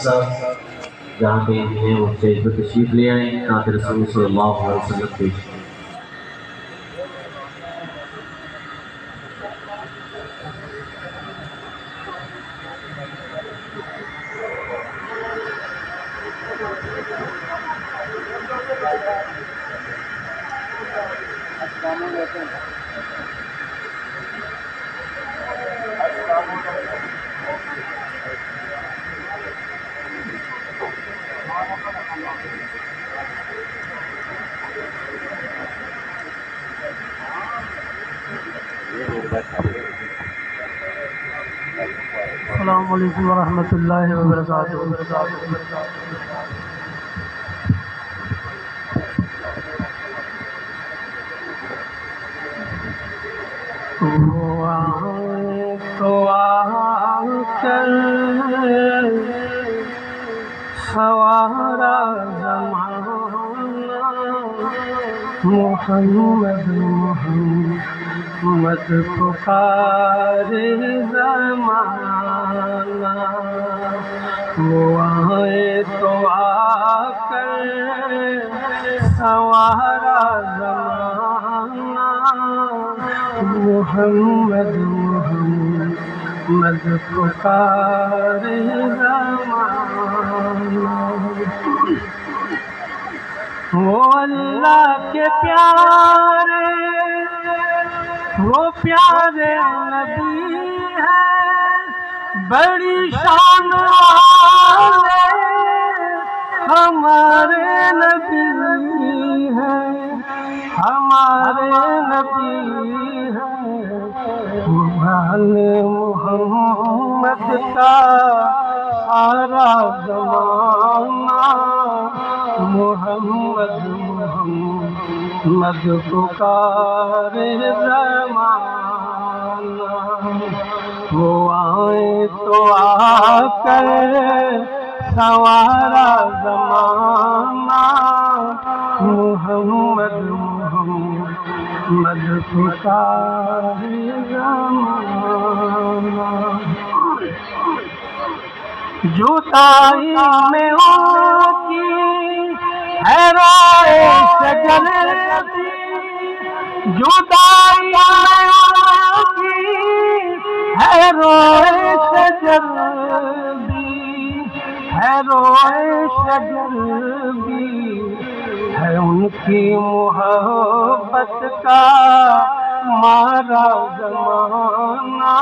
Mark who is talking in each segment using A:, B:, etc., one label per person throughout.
A: صاحب جہاں پہ ہیں وہ اسٹیج پر تشریف لے آئیں، نعت رسول صلی اللہ علیہ وسلم پیش کریں۔
B: السلام علیکم ورحمۃ اللہ وبرکاتہ۔ وہ آئے تو آ کر سوارا زمانہ، محمد محمد پکارے زمانہ۔ وہ آئے تو آ کر سوارا زمانہ، محمد محمد پکارے زمانہ۔ وہ اللہ کے پیارے، وہ پیارے نبی ہے، بڑی شان والے ہمارے نبی ہیں، ہمارے نبی ہیں۔ محمد کا سارا زمانہ، محمد محمد پکارے زمانہ۔ وہ آئے تو آ کر سوارا زمانہ، محمد محمد پکارے زمانہ۔ جوتائی میں ان کی ہے رائے شجر بھی، جوتائی میں ان کی ہے رائے شجر بھی، ہے رائے شجر بھی، ہے ان کی محبت کا مارا زمانہ،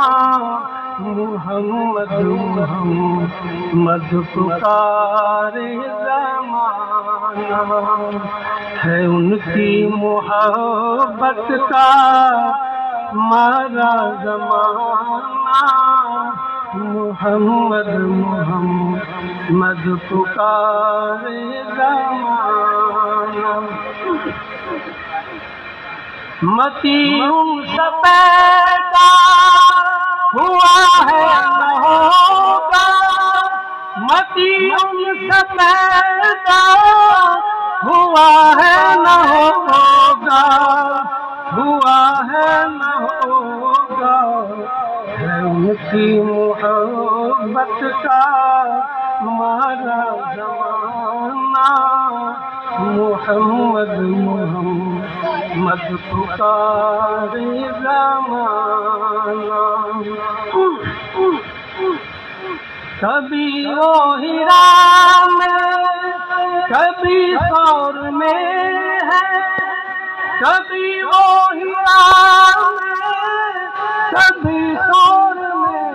B: محمد محمد پکارے زمانہ۔ ہے ان کی محبت کا مارا زمانہ، محمد محمد پکارے زمانہ۔ متی ان سے پیدا ہوا ہے نہ ہوگا، متی ان سے پیدا ہوا ہے نہ ہوگا، ہوا ہے نہ ہوگا۔ ہے ان کی محبت کا مارا زمانہ، محمد محمد پکارے زمانہ۔ کبھی وہ ہیرا میں کبھی سور میں ہے، کبھی وہ ہیرا میں کبھی سور میں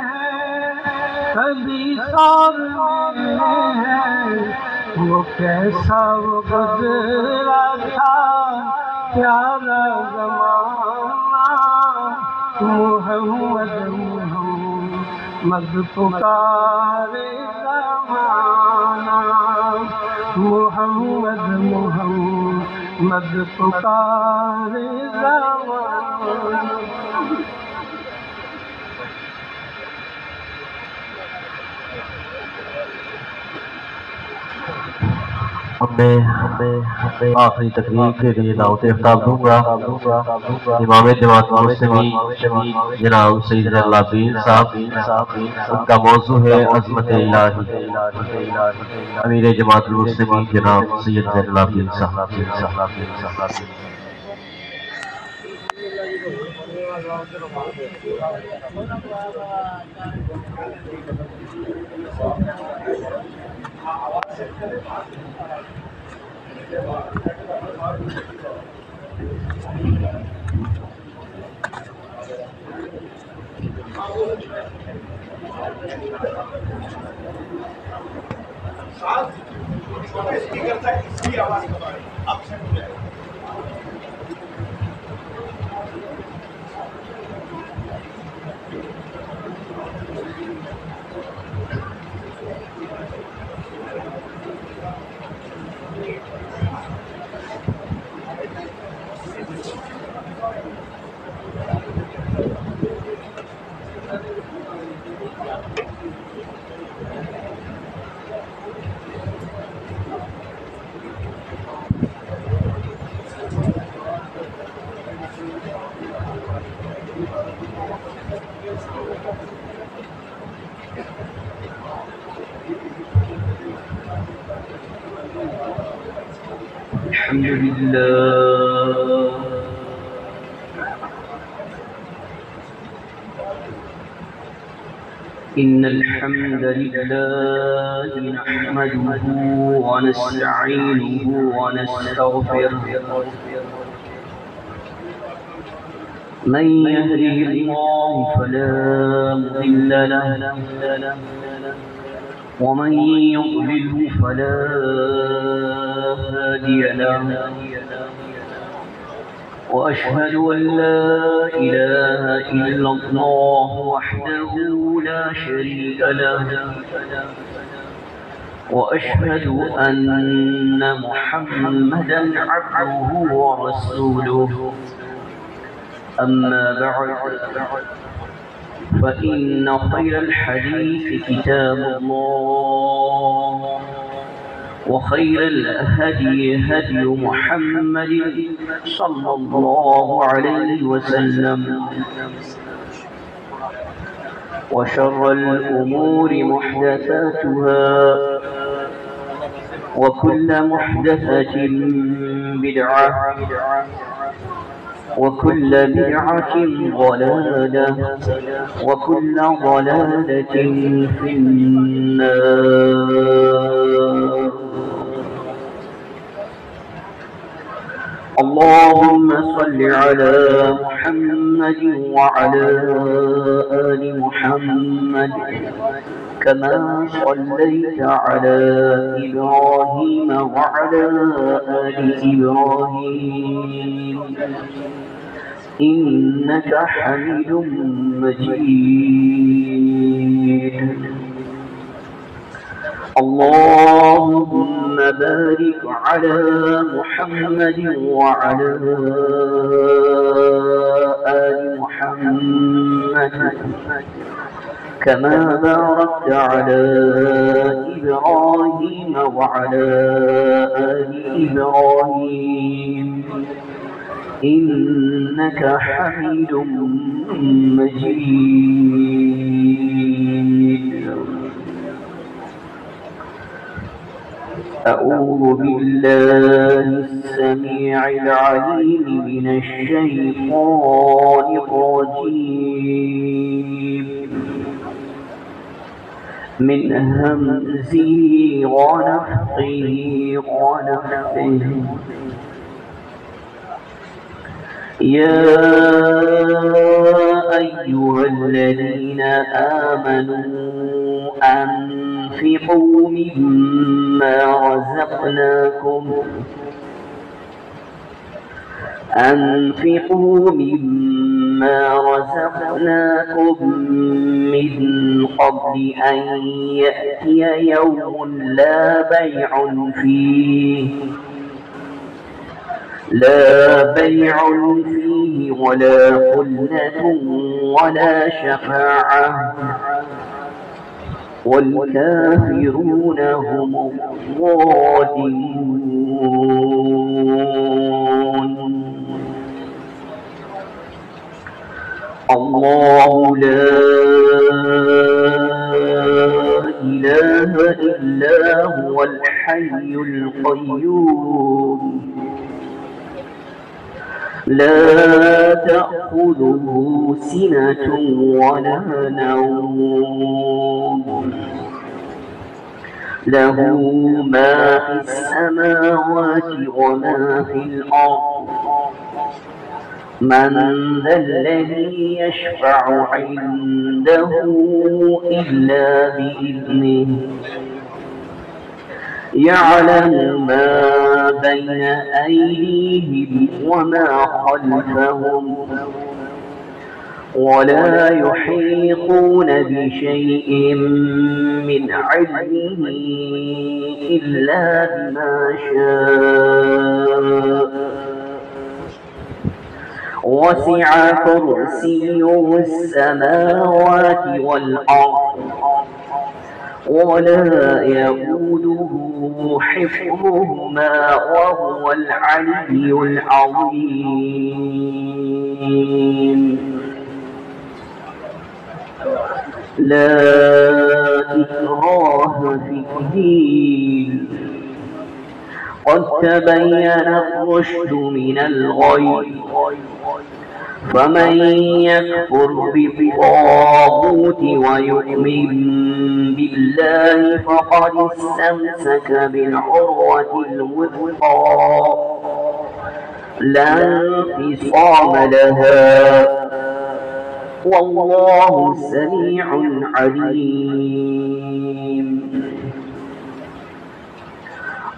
B: ہے، کبھی سور میں ہے۔ وہ کیسا وہ گزرا تھا پیارا زمانہ، محمد محمد پکارے زمانہ، محمد محمد پکارے زمانہ۔
A: میں آخری تقریر کے لیے دعوت خطاب دوں گا۔ امام جماعت مسلمین جناب سید زین العابدین صاحب، ان کا موضوع ہے عظمت الہی۔ امیر جماعت المسلمین جناب سید زین العابدین صاحب۔
C: إن الحمد لله نحمده ونستعينه ونستغفره من يهده الله فلا مضل له ومن يضلل فلا هادي له وأشهد أن لا إله إلا الله وحده لا شريك له وأشهد أن محمدا عبده ورسوله أما بعد فإن خير الحديث كتاب الله وخير الهدي هدي محمد صلى الله عليه وسلم وشر الأمور محدثاتها وكل محدثة بدعة وكل بدعة ضلالة وكل ضلالة في النار. اللهم صل على محمد وعلى آل محمد كما صليت على إبراهيم وعلى آل إبراهيم إنك حميد مجيد. اللهم بارك على محمد وعلى آل محمد كما باركت على إبراهيم وعلى آل إبراهيم إنك حميد مجيد. أعوذ بالله السميع العليم من الشيطان الرجيم من همزه ونفخه ونفثه. يا أيها الذين آمنوا أنفقوا مما رزقناكم من قبل أن يأتي يوم لا بيع فيه ولا خلة ولا شفاعة والكافرون هم الظالمون. الله لا إله إلا هو الحي القيوم لا تأخذه سنة ولا نوم له ما في السماوات وما في الأرض من ذا الذي يشفع عنده إلا بإذنه يعلم ما بين أيديهم وما خلفهم ولا يحيطون بشيء من علمه إلا بما شاء وسع كرسيه السماوات والأرض ولا يؤوده حفظهما وهو العلي العظيم. لا إكراه في الدين قد تبين الرشد من الغي فمن يكفر بالطاغوت ويؤمن بالله فقد استمسك بالعروة الوثقى لا انفصام لها والله سميع عليم.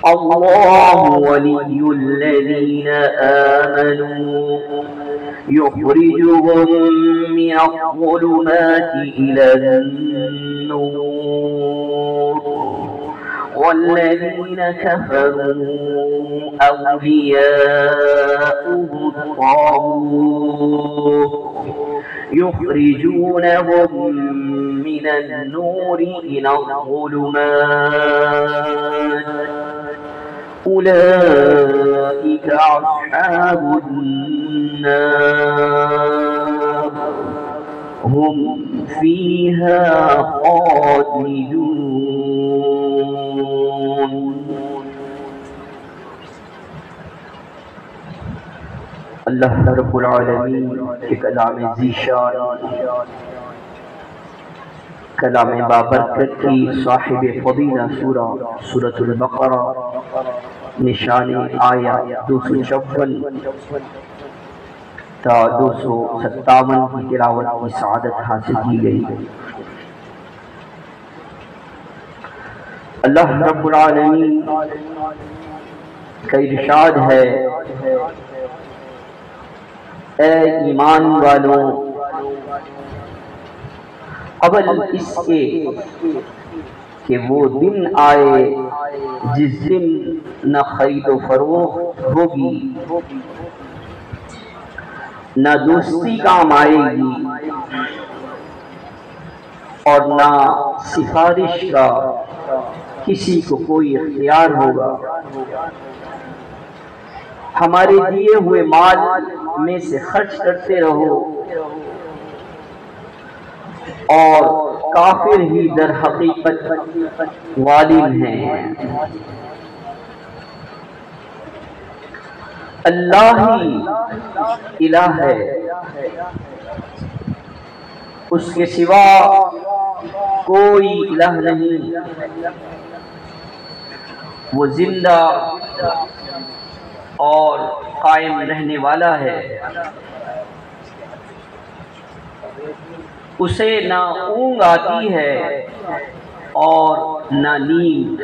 C: الله ولي الذين آمنوا يخرجهم من الظلمات إلى النور والذين كفروا أولياؤهم الطاغوت يخرجونهم من النور إلى الظلمات أولئك أصحاب النار هم فيها خالدون. اللہ رب العالمین کے کلام ذیشان کلام بابرکت کی صاحب فضیلہ سورۃ البقرہ نشان آیا 254 تا 257 کی تلاوت کی سعادت حاصل کی گئی. اللہ رب العالمین کا ارشاد ہے اے ایمان والوں قبل اس کے کہ وہ دن آئے جس دن نہ خرید و فروخت ہوگی نہ دوستی کام آئے گی اور نہ سفارش کا کسی کو کوئی اختیار ہوگا. ہمارے دیے ہوئے مال میں سے خرچ کرتے رہو اور کافر ہی در حقیقت ظالم ہیں. اللہ ہی الہ ہے، اس کے سوا کوئی الہ نہیں. وہ زندہ اور قائم رہنے والا ہے، اسے نہ اونگ آتی ہے اور نہ نیند.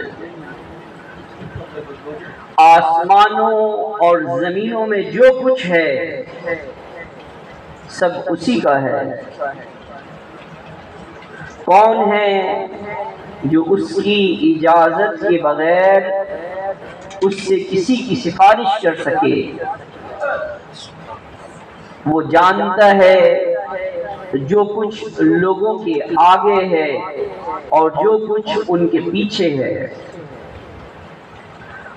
C: آسمانوں اور زمینوں میں جو کچھ ہے سب اسی کا ہے. کون ہے جو اس کی اجازت کے بغیر اس سے کسی کی سفارش کر سکے؟ وہ جانتا ہے جو کچھ لوگوں کے آگے ہے اور جو کچھ ان کے پیچھے ہے،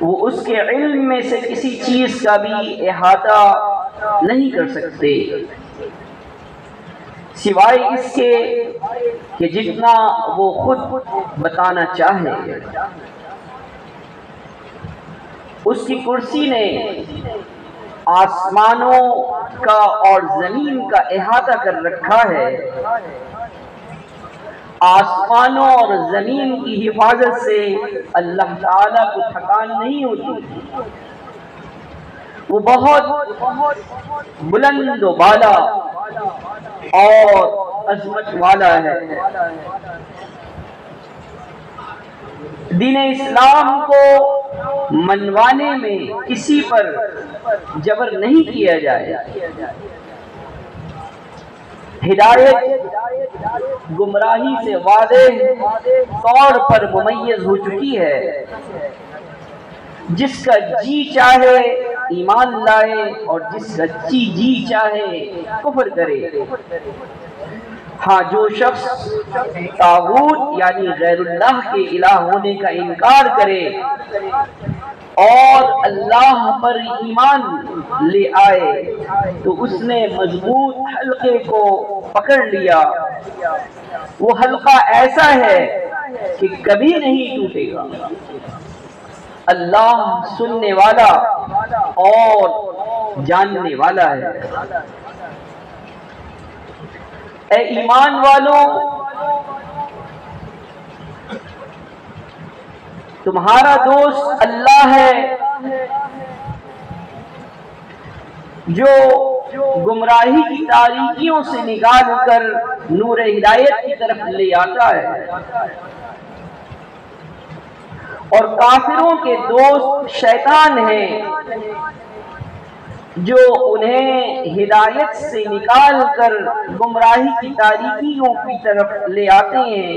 C: وہ اس کے علم میں سے کسی چیز کا بھی احاطہ نہیں کر سکتے سوائے اس کے کہ جتنا وہ خود بتانا چاہے۔ اس کی کرسی نے آسمانوں کا اور زمین کا احاطہ کر رکھا ہے۔ آسمانوں اور زمین کی حفاظت سے اللہ تعالیٰ کو تھکان نہیں ہوتی۔ وہ بہت بلند و بالا اور عظمت والا ہے۔ دین اسلام کو منوانے میں کسی پر جبر نہیں کیا جائے۔ ہدایت گمراہی سے واضح طور پر ممیز ہو چکی ہے۔ جس کا جی چاہے ایمان لائے اور جس کا جی چاہے کفر کرے۔ ہاں، جو شخص طاغوت یعنی غیر اللہ کے الہ ہونے کا انکار کرے اور اللہ پر ایمان لے آئے تو اس نے مضبوط حلقے کو پکڑ لیا۔ وہ حلقہ ایسا ہے کہ کبھی نہیں ٹوٹے گا۔ اللہ سننے والا اور جاننے والا ہے۔ اے ایمان والوں، تمہارا دوست اللہ ہے جو گمراہی کی تاریکیوں سے نکال کر نور ہدایت کی طرف لے آتا ہے، اور کافروں کے دوست شیطان ہیں جو انہیں ہدایت سے نکال کر گمراہی کی تاریکیوں کی طرف لے آتے ہیں۔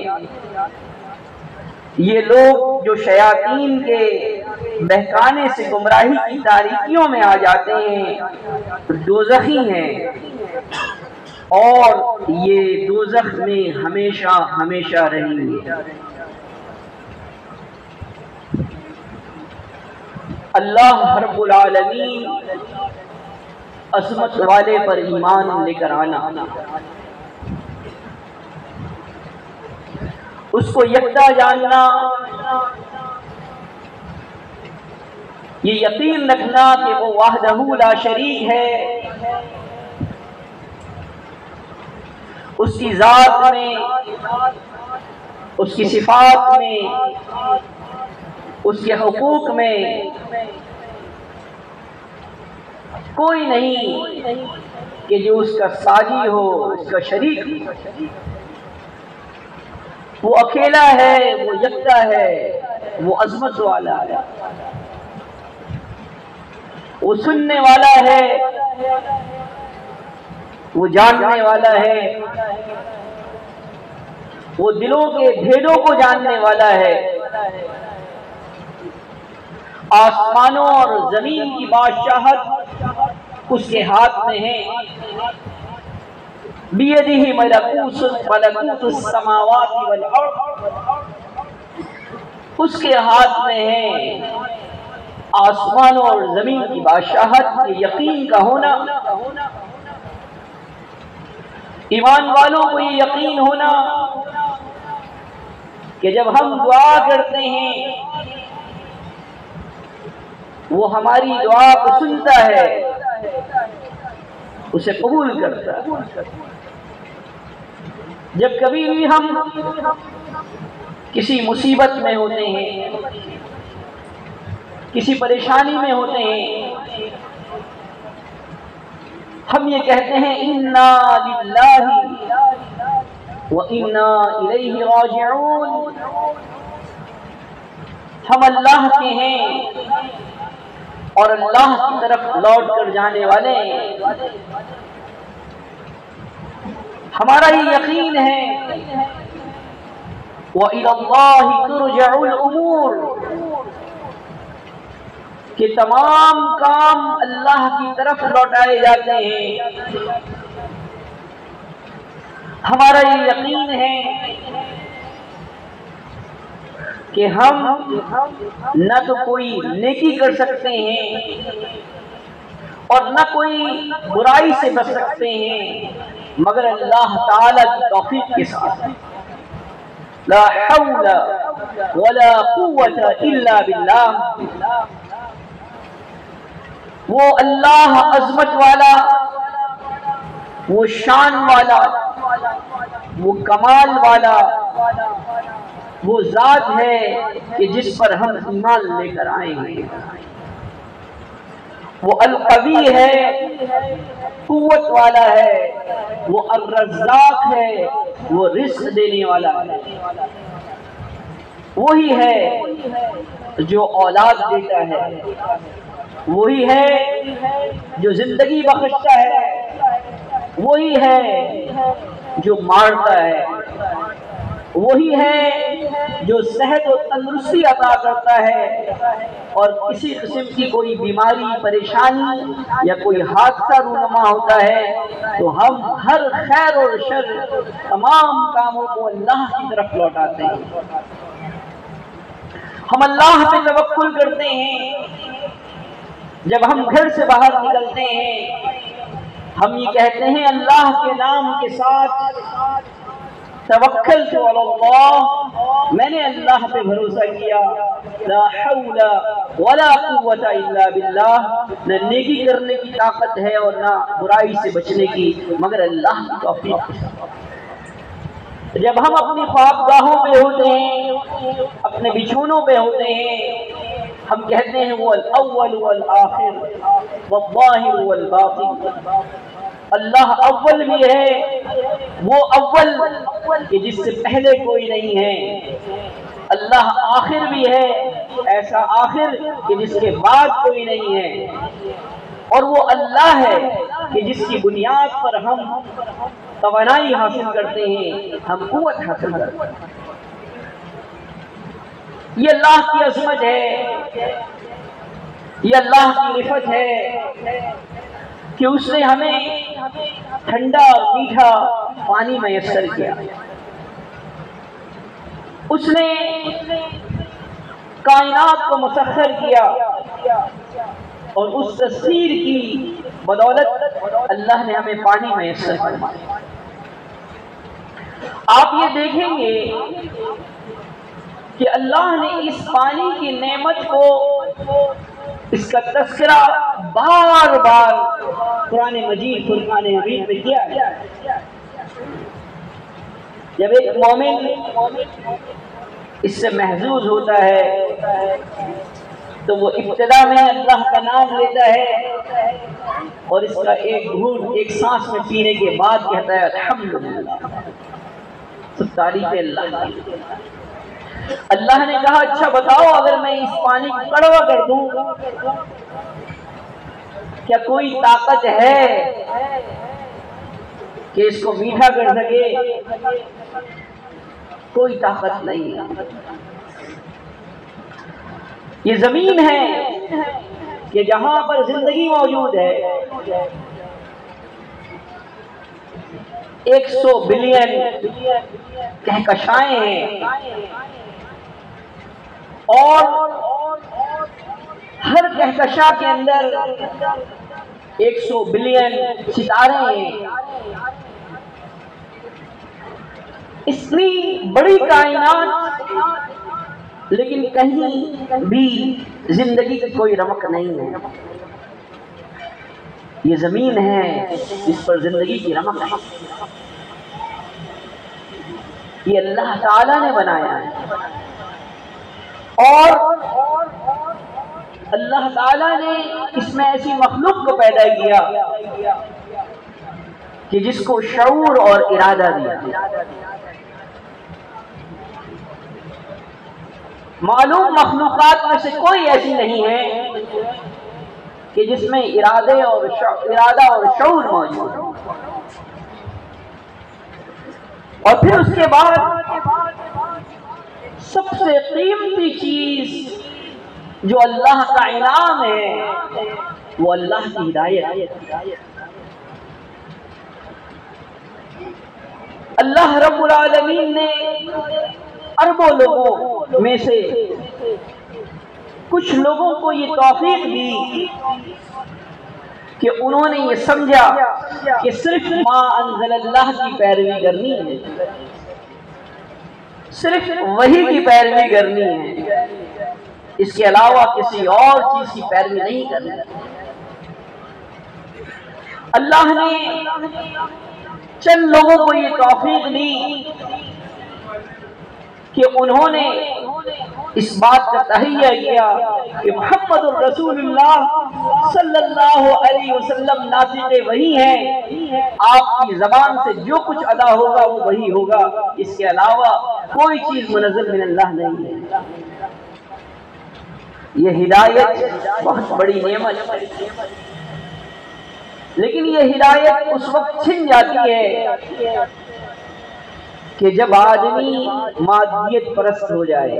C: یہ لوگ جو شیاطین کے بہکانے سے گمراہی کی تاریکیوں میں آ جاتے ہیں دوزخی ہیں، اور یہ دوزخ میں ہمیشہ ہمیشہ رہیں گے۔ اللہ رب العالمین عظمت والے پر ایمان لے کر آنا، اس کو یکتا جاننا، یہ یقین رکھنا کہ وہ وحدہ لا شریک ہے، اس کی ذات میں، اس کی صفات میں، اس کے حقوق میں کوئی نہیں کہ جو اس کا ساجی ہو، اس کا شریک ہو۔ وہ اکیلا ہے، وہ یکتا ہے، وہ عظمت والا ہے، وہ سننے والا ہے، وہ جاننے والا ہے، وہ دلوں کے بھیدوں کو جاننے والا ہے۔ آسمانوں اور زمین کی بادشاہت اس کے ہاتھ میں ہے۔ بیدہ ملکوت السماوات والارض، اس کے ہاتھ میں ہے آسمانوں اور زمین کی بادشاہت کے یقین کا ہونا۔ ایمان والوں کو یہ یقین ہونا کہ جب ہم دعا کرتے ہیں وہ ہماری دعا کو سنتا ہے، اسے قبول کرتا ہے۔ جب کبھی بھی ہم کسی مصیبت میں ہوتے ہیں، کسی پریشانی میں ہوتے ہیں، ہم یہ کہتے ہیں انا للہ وانا الیہ راجعون، ہم اللہ کے ہیں اور اللہ کی طرف لوٹ کر جانے والے ہیں۔ ہمارا یہ یقین ہے وَإِلَى اللَّهِ تُرْجَعُ الْأُمُورِ، کہ تمام کام اللہ کی طرف لوٹائے جاتے ہیں۔ ہمارا یہ یقین ہے کہ ہم نہ تو کوئی نیکی کر سکتے ہیں اور نہ کوئی برائی سے بچ سکتے ہیں مگر اللہ تعالی کی توفیق کے ساتھ. لا حول ولا قوت الا باللہ. وہ اللہ عظمت والا، وہ شان والا، وہ کمال والا، وہ ذات ہے کہ جس پر ہم ایمان لے کر آئیں گے. وہ القوی ہے، قوت والا ہے، وہ الرزاق ہے، وہ رزق دینے والا ہے. وہی ہے جو اولاد دیتا ہے، وہی ہے جو زندگی بخشتا ہے، وہی ہے جو مارتا ہے، وہی ہے جو صحت و تندرستی عطا کرتا ہے. اور کسی قسم کی کوئی بیماری، پریشانی یا کوئی حادثہ رونما ہوتا ہے تو ہم ہر خیر اور شر تمام کاموں کو اللہ کی طرف لوٹاتے ہیں. ہم اللہ پہ توکل کرتے ہیں. جب ہم گھر سے باہر نکلتے ہیں ہم یہ کہتے ہیں اللہ کے نام کے ساتھ توکلت علی اللہ، میں نے اللہ پہ بھروسہ کیا. لا حول ولا قوت الا باللہ. نہ نیکی کرنے کی طاقت ہے اور نہ برائی سے بچنے کی مگر اللہ کی توفیق. جب ہم اپنی خوابگاہوں پہ ہوتے ہیں، اپنے بچھونوں پہ ہوتے ہیں، ہم کہتے ہیں وہ الاول والآخر والظاہر والباطن. اللہ اول بھی ہے، وہ اول کہ جس سے پہلے کوئی نہیں ہے. اللہ آخر بھی ہے، ایسا آخر کہ جس کے بعد کوئی نہیں ہے. اور وہ اللہ ہے کہ جس کی بنیاد پر ہم توانائی حاصل کرتے ہیں، ہم قوت حاصل کرتے ہیں. یہ اللہ کی عظمت ہے، یہ اللہ کی رفعت ہے کہ اس نے ہمیں ٹھنڈا اور میٹھا پانی میسر کیا. اس نے کائنات کو مسخر کیا اور اس تسخیر کی بدولت اللہ نے ہمیں پانی میسر کیا. آپ یہ دیکھیں گے کہ اللہ نے اس پانی کی نعمت کو، اس کا تذکرہ بار بار قرآن مجید، فرقان حمید میں کیا ہے. جب ایک مومن اس سے محظوظ ہوتا ہے تو وہ ابتدا میں اللہ کا نام لیتا ہے اور اس کا ایک گھونٹ ایک سانس میں پینے کے بعد کہتا ہے الحمدللہ، سب تعریف اللہ کی. اللہ نے کہا اچھا بتاؤ اگر میں اس پانی کو کڑوا کر دوں کیا کوئی طاقت ہے کہ اس کو میٹھا کر سکے؟ کوئی طاقت نہیں ہے. یہ زمین ہے کہ جہاں پر زندگی موجود ہے، 100 بلین کہکشائیں ہیں اور ہر کہکشاں کے اندر 100 بلین ستارے ہیں. اتنی بڑی کائنات لیکن کہیں بھی زندگی کی کوئی رمق نہیں ہے. یہ زمین ہے جس پر زندگی کی رمق ہے. یہ اللہ تعالی نے بنایا ہے اور اللہ تعالی نے اس میں ایسی مخلوق کو پیدا کیا کہ جس کو شعور اور ارادہ دیا. معلوم مخلوقات میں سے کوئی ایسی نہیں ہے کہ جس میں ارادہ اور شعور موجود ہو. اور پھر اس کے بعد سب سے قیمتی چیز جو اللہ کا انعام ہے وہ اللہ کی ہدایت. اللہ رب العالمین نے اربوں لوگوں میں سے کچھ لوگوں کو یہ توفیق دی کہ انہوں نے یہ سمجھا کہ صرف ما انزل اللہ کی پیروی کرنی ہے، صرف وہی کی پیروی کرنی ہے، اس کے علاوہ کسی اور چیز کی پیروی نہیں کرنی۔ اللہ نے چند لوگوں کو یہ توفیق دی کہ انہوں نے اس بات کا تہیہ کیا کہ محمد الرسول اللہ صلی اللہ علیہ وسلم ناطق وحی ہیں، آپ کی زبان سے جو کچھ ادا ہوگا وہ وہی ہوگا، اس کے علاوہ کوئی چیز منزل من اللہ نہیں ہے۔ یہ ہدایت بہت بڑی نعمت ہے، لیکن یہ ہدایت اس وقت چھن جاتی ہے کہ جب آدمی مادیت پرست ہو جائے،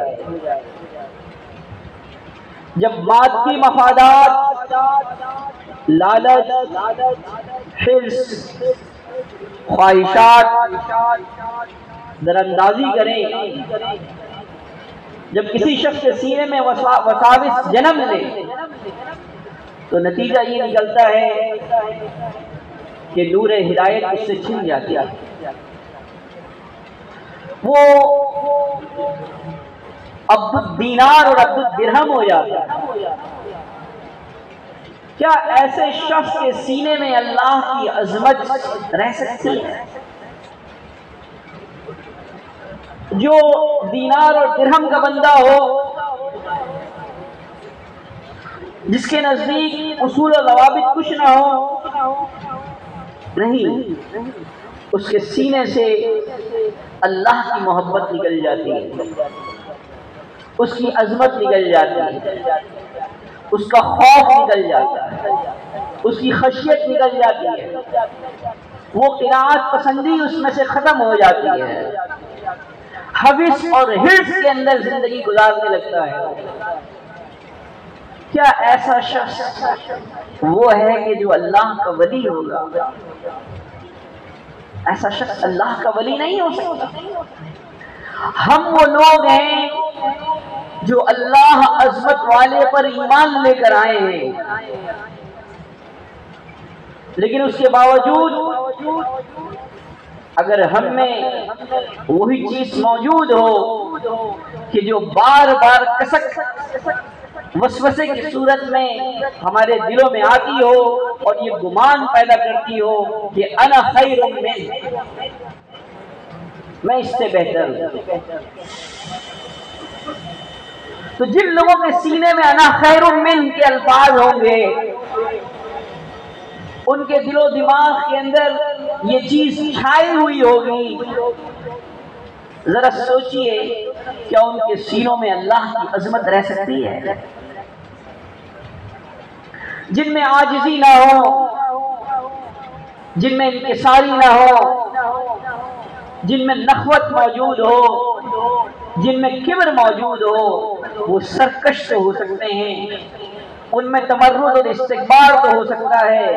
C: جب مادی مفادات، لالچ، حرص، خواہشات دراندازی کریں، جب کسی شخص کے سینے میں وساوس جنم لے تو نتیجہ یہ نکلتا ہے کہ نور ہدایت اس سے چھن جاتی ہے، وہ عبد الدینار اور عبد الدرہم ہو جاتا ہے۔ کیا ایسے شخص کے سینے میں اللہ کی عظمت رہ سکتی ہے؟ جو دینار اور درہم کا بندہ ہو، جس کے نزدیک اصول و ضوابط کچھ نہ ہو، نہیں، اس کے سینے سے اللہ کی محبت نکل جاتی ہے، اس کی عظمت نکل جاتی ہے، اس کا خوف نکل جاتا ہے، اس کی خشیت نکل جاتی ہے، وہ قناعت پسندی اس میں سے ختم ہو جاتی ہے، حوث اور حرص کے اندر زندگی گزارنے لگتا ہے۔ کیا ایسا شخص وہ ہے کہ جو اللہ کا ولی ہوگا؟ ایسا شخص اللہ کا ولی نہیں ہو سکتا۔ ہم وہ لوگ ہیں جو اللہ عظمت والے پر ایمان لے کر آئے ہیں، لیکن اس کے باوجود اگر ہم میں وہی چیز موجود ہو کہ جو بار بار کسک وسوسے کی صورت میں ہمارے دلوں میں آتی ہو اور یہ گمان پیدا کرتی ہو کہ انا خیر من، میں اس سے بہتر ہوں، تو جن لوگوں کے سینے میں انا خیر من کے الفاظ ہوں گے، ان کے دل و دماغ کے اندر یہ چیز چھائی ہوئی ہوگی، ذرا سوچئے کیا ان کے سینوں میں اللہ کی عظمت رہ سکتی ہے؟ جن میں عاجزی نہ ہو، جن میں انکساری نہ ہو، جن میں نخوت موجود ہو، جن میں کبر موجود ہو، وہ سرکش تو ہو سکتے ہیں، ان میں تمرد اور استکبار تو ہو سکتا ہے،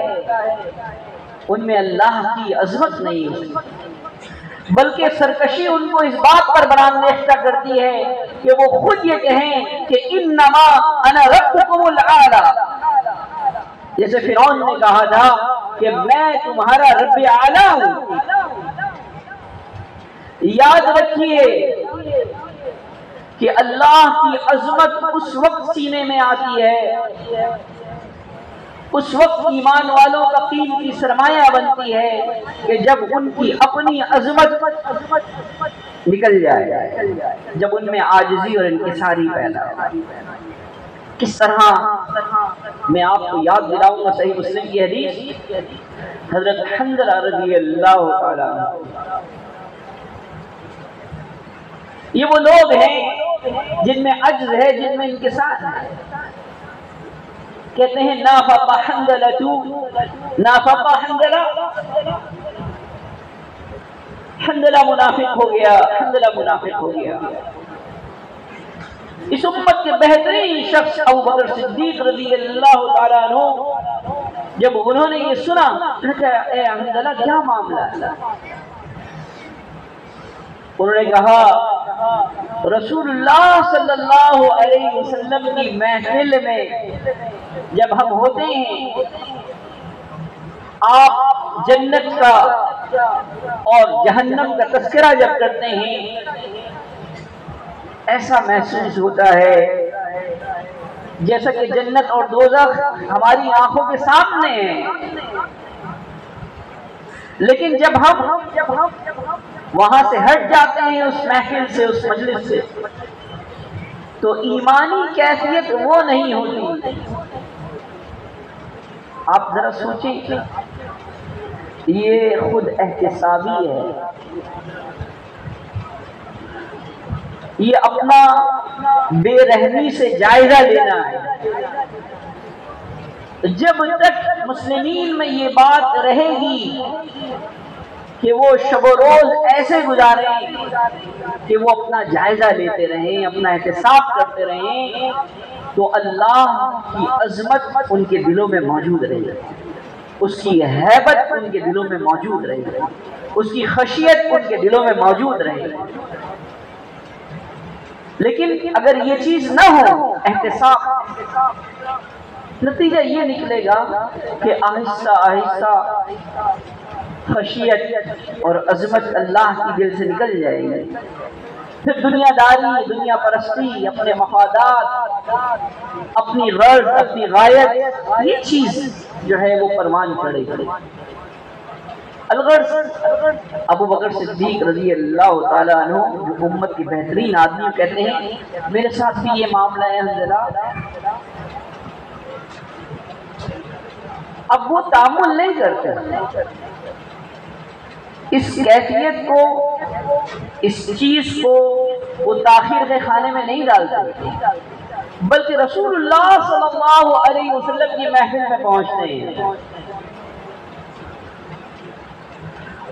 C: ان میں اللہ کی عظمت نہیں ہو سکتی، بلکہ سرکشی ان کو اس بات پر برآمیختہ کرتی ہے کہ وہ خود یہ کہیں کہ انما انا ربکم الاعلی، جیسے فرعون نے کہا تھا کہ میں تمہارا رب اعلی ہوں۔ یاد رکھیے کہ اللہ کی عظمت اس وقت سینے میں آتی ہے، اس وقت ایمان والوں کا قیمتی سرمایہ بنتی ہے کہ جب ان کی اپنی عظمت نکل جائے، جب ان میں عاجزی اور انکساری پیدا ہو۔ کس طرح میں آپ کو یاد دلاؤں گا صحیح مسلم کی حدیث، حضرت حنظلہ رضی اللہ تعالیٰ عنہ، یہ وہ لوگ ہیں جن میں عجز ہے، جن میں انکسار ہے۔ کہتے ہیں نافق حنظلہ، حنظلہ منافق ہو گیا، حنظلہ منافق ہو گیا۔ اس امت کے بہترین شخص ابو بکر صدیق رضی اللہ تعالیٰ عنہ جب انہوں نے یہ سنا، کہا اے حنظلہ کیا معاملہ ہے؟ انہوں نے کہا رسول اللہ صلی اللہ علیہ وسلم کی محفل میں جب ہم ہوتے ہیں، آپ جنت کا اور جہنم کا تذکرہ جب کرتے ہیں، ایسا محسوس ہوتا ہے جیسا کہ جنت اور دوزخ ہماری آنکھوں کے سامنے ہیں، لیکن جب ہم وہاں سے ہٹ جاتے ہیں، اس محفل سے، اس مجلس سے، تو ایمانی کیفیت وہ نہیں ہوتی۔ آپ ذرا سوچیں کہ یہ خود احتسابی ہے، یہ اپنا بے رحمی سے جائزہ لینا ہے۔ جب تک مسلمین میں یہ بات رہے گی کہ وہ شب و روز ایسے گزاریں کہ وہ اپنا جائزہ لیتے رہیں، اپنا احتساب کرتے رہیں، تو اللہ کی عظمت ان کے دلوں میں موجود رہے گی، اس کی ہیبت ان کے دلوں میں موجود رہے گی، اس کی خشیت ان کے دلوں میں موجود رہے گی۔ لیکن اگر یہ چیز نہ ہو، احتساب، نتیجہ یہ نکلے گا کہ آہستہ آہستہ خشیت اور عظمت اللہ کی دل سے نکل جائے گی، پھر دنیا داری، دنیا پرستی، اپنے مفادات، اپنی غرض، اپنی غایت، یہ چیز جو ہے وہ پروان چڑھے گی۔ الغرض ابو بکر صدیق رضی اللہ تعالیٰ عنہ جو امت کے بہترین آدمی کہتے ہیں، میرے ساتھ بھی یہ معاملہ ہے حضرات، اب وہ تعامل نہیں کرتے، اس کیفیت کو، اس چیز کو وہ تاخیر کے خانے میں نہیں ڈالتے، بلکہ رسول اللہ صلی اللہ علیہ وسلم کی محفل میں پہنچتے ہیں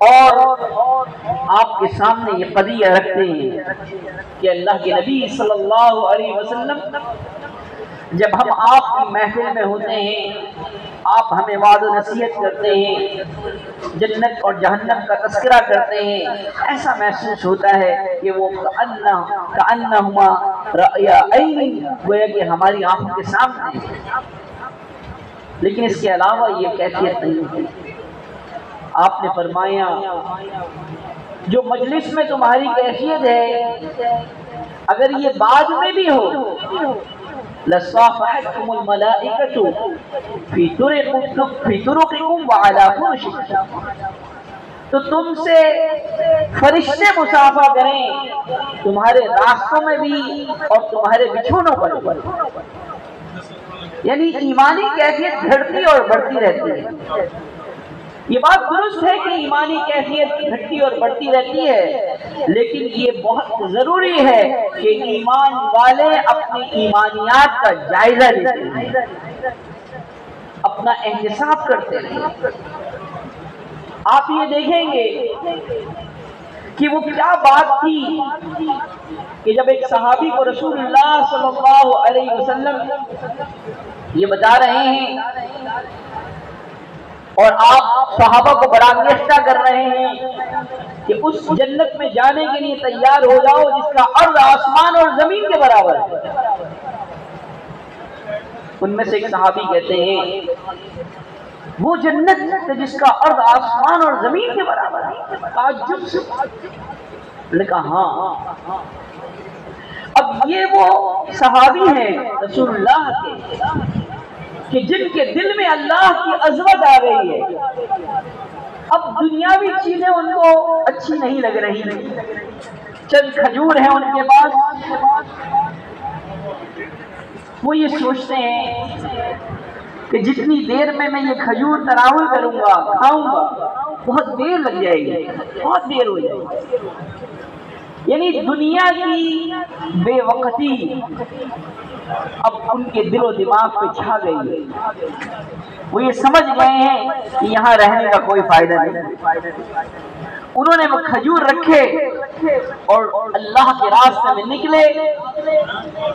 C: اور آپ کے سامنے یہ قضیہ رکھتے ہیں کہ اللہ کے نبی صلی اللہ علیہ وسلم جب ہم آپ کی محفل میں ہوتے ہیں، آپ ہمیں وعد و نصیحت کرتے ہیں، جنت اور جہنم کا تذکرہ کرتے ہیں، ایسا محسوس ہوتا ہے کہ وہ کأنہما رأیا عین، گویا کہ ہماری آنکھوں کے سامنے، لیکن اس کے علاوہ یہ کیفیت نہیں ہوتی۔ آپ نے فرمایا جو مجلس میں تمہاری کیفیت ہے، اگر یہ بعد میں بھی ہو، لَصَافَحَتْكُمُ الْمَلَائِكَةُ فِي طُرُقِكُمْ وَعَلَى فُرُشِكُمْ، تو تم سے فرشتے مصافحہ کریں تمہارے راستوں میں بھی اور تمہارے بچھونوں پر، یعنی ایمانی کیفیت گھٹتی اور بڑھتی رہتی ہے۔ یہ بات درست ہے کہ ایمانی کیفیت گھٹتی اور بڑھتی رہتی ہے، لیکن یہ بہت ضروری ہے کہ ایمان والے اپنی ایمانیات کا جائزہ لیتے ہیں، اپنا احتساب کرتے ہیں۔ آپ یہ دیکھیں گے کہ وہ کیا بات تھی کہ جب ایک صحابی کو رسول اللہ صلی اللہ علیہ وسلم یہ بتا رہے ہیں اور آپ صحابہ کو بڑا آگاہ کر رہے ہیں کہ اس جنت میں جانے کے لیے تیار ہو جاؤ جس کا عرض آسمان اور زمین کے برابر ہے۔ ان میں سے ایک صحابی کہتے ہیں وہ جنت جس کا عرض آسمان اور زمین کے برابر ہے، تعجب سے لکھا ہاں۔ اب یہ وہ صحابی ہیں رسول اللہ کے کہ جن کے دل میں اللہ کی عظمت آ گئی ہے، اب دنیاوی چیزیں ان کو اچھی نہیں لگ رہی، چند کھجور ہیں ان کے پاس، وہ یہ سوچتے ہیں کہ جتنی دیر میں یہ کھجور تناول کروں گا، کھاؤں گا، بہت دیر لگ جائے گی، بہت دیر ہو جائے گی، یعنی دنیا کی بے وقتی اب ان کے دل و دماغ پہ چھا گئی ہے۔ وہ یہ سمجھ گئے ہیں کہ یہاں رہنے کا کوئی فائدہ نہیں۔ انہوں نے وہ کھجور رکھے اور اللہ کے راستے میں نکلے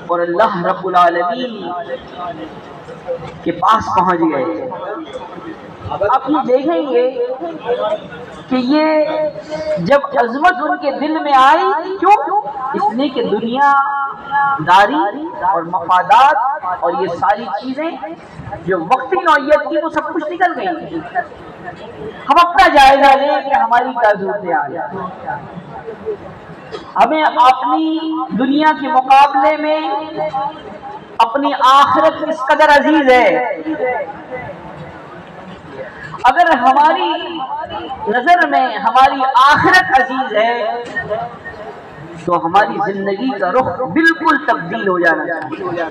C: اور اللہ رب العالمین کے پاس پہنچ گئے۔ آپ یہ دیکھیں گے کہ یہ جب عظمت ان کے دل میں آئی، کیوں؟ اس لیے کہ دنیا داری اور مفادات اور یہ ساری چیزیں جو وقتی نوعیت کی وہ سب کچھ نکل گئی۔ ہم اپنا جائزہ لیں کہ ہماری کیا ضرورتیں آ جائیں۔ ہمیں اپنی دنیا کے مقابلے میں اپنی آخرت کس قدر عزیز ہے۔ اگر ہماری نظر میں ہماری آخرت عزیز ہے تو ہماری زندگی کا رخ بالکل تبدیل ہو جانا چاہیے۔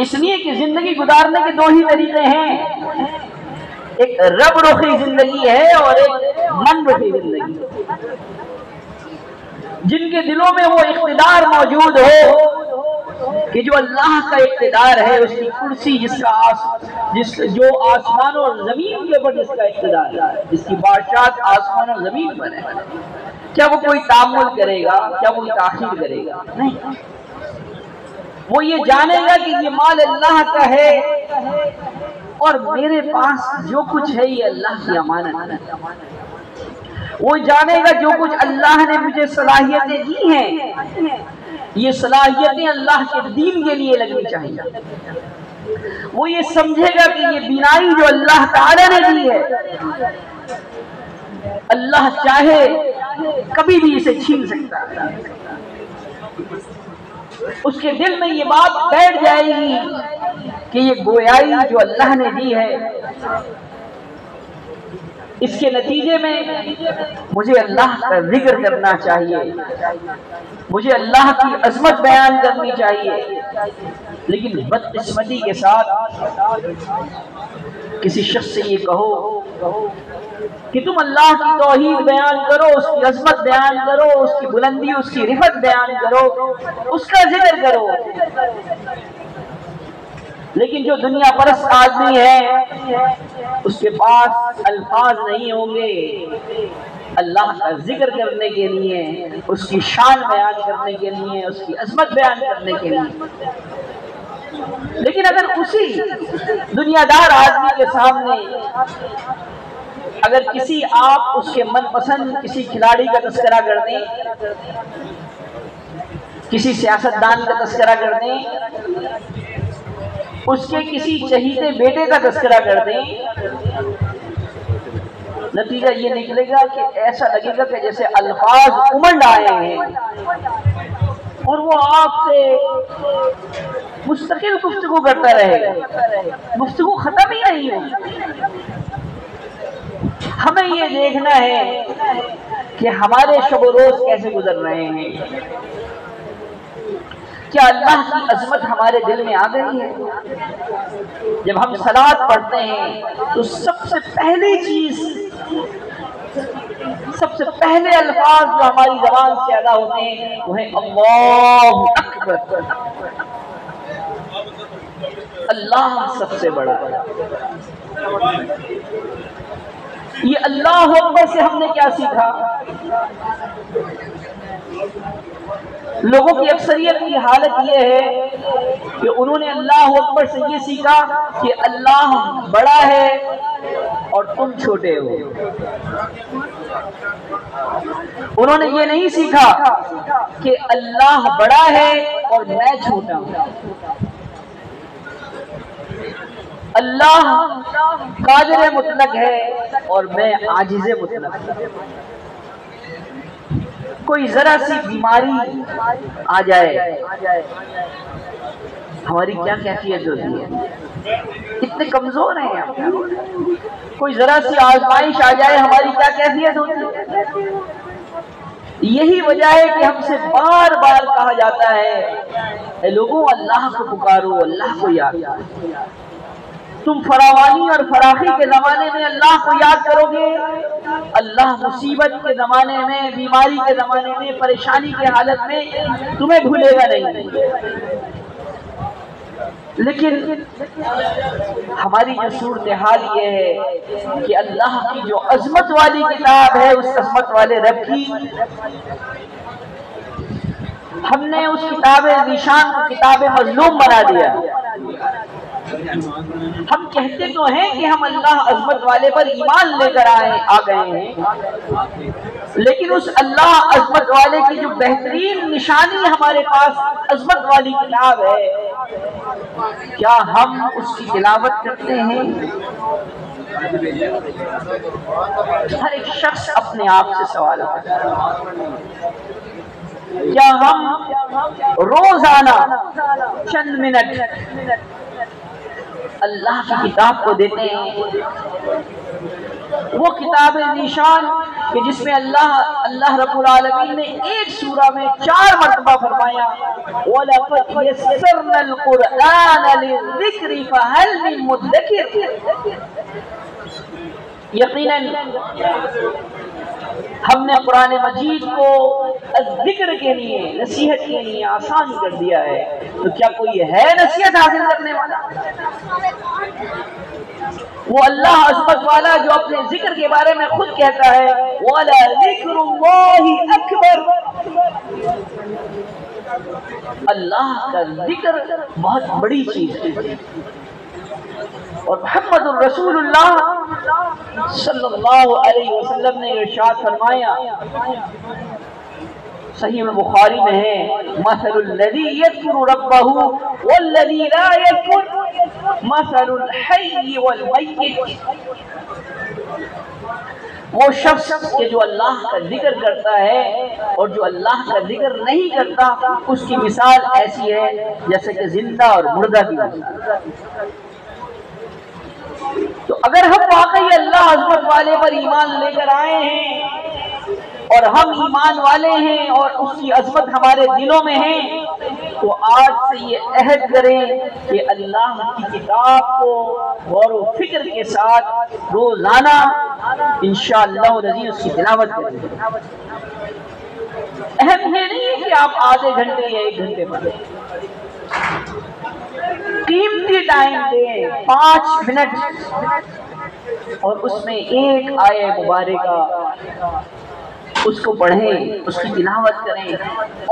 C: اس لیے کہ زندگی گزارنے کے دو ہی طریقے ہیں، ایک رب رخی زندگی ہے اور ایک من رخی زندگی، جن کے دلوں میں وہ اقتدار موجود ہو کہ جو اللہ کا اقتدار ہے، اس کی کرسی جو آسمان اور زمین کے اوپر جس کا اقتدار ہے، جس کی بادشاہت آسمان اور زمین پر ہے، کیا وہ کوئی تعامل کرے گا؟ کیا وہ تاخیر کرے گا؟ نہیں، وہ یہ جانے گا کہ یہ مال اللہ کا ہے اور میرے پاس جو کچھ ہے یہ اللہ کی امانت ہے۔ وہ جانے گا جو کچھ اللہ نے مجھے صلاحیتیں دی ہیں، یہ صلاحیتیں اللہ کے دین کے لیے لگنی چاہیے۔ وہ یہ سمجھے گا کہ یہ بینائی جو اللہ تعالی نے دی ہے، اللہ چاہے کبھی بھی اسے چھین سکتا ہے۔ اس کے دل میں یہ بات بیٹھ جائے گی کہ یہ گویائی جو اللہ نے دی ہے، اس کے نتیجے میں مجھے اللہ کا ذکر کرنا چاہیے، مجھے اللہ کی عظمت بیان کرنی چاہیے۔ لیکن بدقسمتی کے ساتھ کسی شخص سے یہ کہو کہ تم اللہ کی توحید بیان کرو، اس کی عظمت بیان کرو، اس کی بلندی، اس کی رفعت بیان کرو، اس کا ذکر کرو، لیکن جو دنیا پرست آدمی ہے اس کے پاس الفاظ نہیں ہوں گے اللہ کا ذکر کرنے کے لیے، اس کی شان بیان کرنے کے لیے، اس کی عظمت بیان کرنے کے لیے۔ لیکن اگر اسی دنیا دار آدمی کے سامنے اگر کسی آپ اس کے من پسند کسی کھلاڑی کا تذکرہ کر دیں، کسی سیاستدان کا تذکرہ کر دیں، اس کے کسی چہیتے بیٹے کا تذکرہ کر دیں، نتیجہ یہ نکلے گا کہ ایسا لگے گا کہ جیسے الفاظ امنڈ آئے ہیں اور وہ آپ سے مستقل گفتگو کرتا رہے گا، گفتگو ختم ہی نہیں ہوگی۔ ہمیں یہ دیکھنا ہے کہ ہمارے شب و روز کیسے گزر رہے ہیں، کیا اللہ کی عظمت ہمارے دل میں آ گئی ہے؟ جب ہم صلاۃ پڑھتے ہیں تو سب سے پہلی چیز، سب سے پہلے الفاظ جو ہماری زبان سے ادا ہوتے ہیں وہ ہے اللہ اکبر، اللہ سب سے بڑا ہے۔ یہ اللہ اکبر سے ہم نے کیا سیکھا؟ لوگوں کی اکثریت کی حالت یہ ہے کہ انہوں نے اللہ اکبر سے یہ سیکھا کہ اللہ بڑا ہے اور تم چھوٹے ہو۔ انہوں نے یہ نہیں سیکھا کہ اللہ بڑا ہے اور میں چھوٹا ہوں۔ اللہ قادر مطلق ہے اور میں عاجز مطلق ہوں۔ کوئی ذرا سی بیماری آ جائے ہماری کیا کیفیت ہوتی ہے؟ کتنے کمزور ہیں ہم۔ کوئی ذرا سی آزمائش آ جائے ہماری کیا کیفیت ہوتی ہے؟ یہی وجہ ہے کہ ہم سے بار بار کہا جاتا ہے اے لوگوں اللہ کو پکارو، اللہ کو یاد کرو۔ تم فراوانی اور فراخی کے زمانے میں اللہ کو یاد کرو گے، اللہ مصیبت کے زمانے میں، بیماری کے زمانے میں، پریشانی کے حالت میں تمہیں بھولے گا نہیں۔ لیکن ہماری جو صورتحال یہ ہے کہ اللہ کی جو عظمت والی کتاب ہے، اس عظمت والے رب کی ہم نے اس کتاب نشان کو کتاب مظلوم بنا دیا۔ ہم کہتے تو ہیں کہ ہم اللہ عظمت والے پر ایمان لے کر آ گئے ہیں، لیکن اس اللہ عظمت والے کی جو بہترین نشانی ہمارے پاس عظمت والی کتاب ہے، کیا ہم اس کی تلاوت کرتے ہیں؟ ہر ایک شخص اپنے آپ سے سوال کرتا ہے، کیا ہم روزانہ چند منٹ اللہ کی کتاب کو دیتے ہیں؟ وہ کتاب نشان کہ جس میں اللہ رب العالمین نے ایک سورہ میں 4 مرتبہ فرمایا وَلَقَدْ يَسَّرْنَا الْقُرْآنَ لِلذِّكْرِ فَهَلْ مِن مُدَّكِرٍ۔ یقیناً ہم نے قرآن مجید کو ذکر کے لیے، نصیحت کے لیے آسان کر دیا ہے، تو کیا کوئی ہے نصیحت حاصل کرنے والا؟ وہ اللہ عظمت والا جو اپنے ذکر کے بارے میں خود کہتا ہے وَلَا ذِكْرُ اللَّهِ أَكْبَرُ، اللہ کا ذکر بہت بڑی چیز ہے۔ اور محمد الرسول اللہ صلی اللہ علیہ وسلم نے ارشاد فرمایا، صحیح البخاری میں ہے، مثل الذی یذکر ربہ والذی لا یذکر مثل الحی والمیت۔ وہ شخص کہ جو اللہ کا ذکر کرتا ہے اور جو اللہ کا ذکر نہیں کرتا، اس کی مثال ایسی ہے جیسے کہ زندہ اور مردہ کی مثال۔ تو اگر ہم واقعی اللہ عظمت والے پر ایمان لے کر آئے ہیں اور ہم ایمان والے ہیں اور اس کی عظمت ہمارے دلوں میں ہے، تو آج سے یہ عہد کریں کہ اللہ کی کتاب کو غور و فکر کے ساتھ روزانہ انشاءاللہ العزیز اس کی تلاوت کریں۔ اہم یہ نہیں ہے کہ آپ آدھے گھنٹے یا 1 گھنٹے پڑھیں، قیمتی ٹائم دیں 5 منٹ، اور اس میں ایک آیہ مبارکہ اس کو پڑھیں، اس کی تلاوت کریں